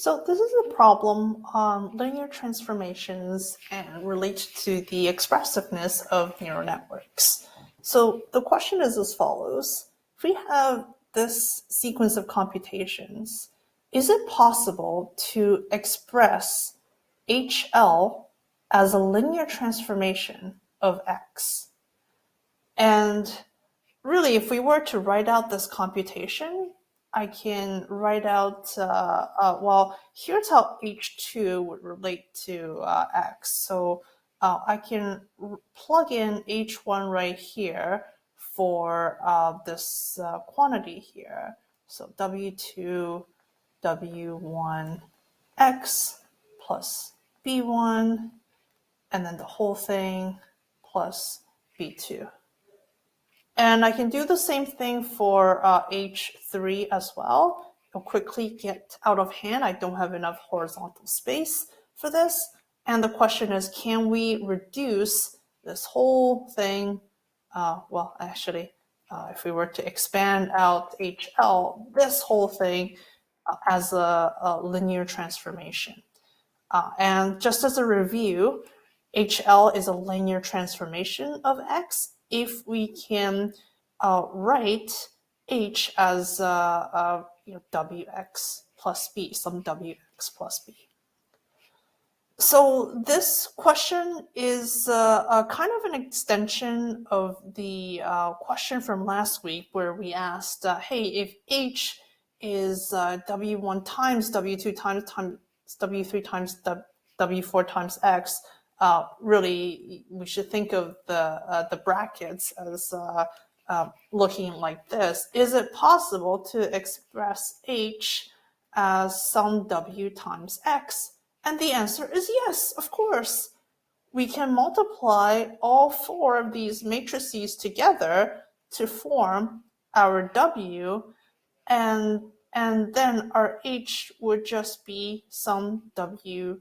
So this is a problem on linear transformations and related to the expressiveness of neural networks. So the question is as follows. If we have this sequence of computations, is it possible to express HL as a linear transformation of X? And really, if we were to write out this computation, I can write out, well, here's how H2 would relate to X. So I can plug in H1 right here for this quantity here. So W2, W1, X plus B1, and then the whole thing plus B2. And I can do the same thing for H3 as well. It'll quickly get out of hand. I don't have enough horizontal space for this. And the question is, can we reduce this whole thing? Well, actually, if we were to expand out HL, this whole thing as a linear transformation. And just as a review, HL is a linear transformation of X if we can write H as Wx plus B, some Wx plus B. So this question is a kind of an extension of the question from last week where we asked, hey, if H is W1 times W2 times W3 times W4 times X, really we should think of the brackets as looking like this. Is it possible to express H as some W times X? And the answer is yes, of course. We can multiply all four of these matrices together to form our W, and then our H would just be some W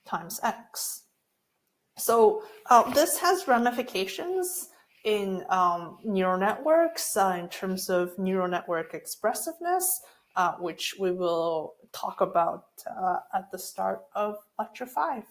times X. So this has ramifications in neural networks in terms of neural network expressiveness, which we will talk about at the start of lecture 5.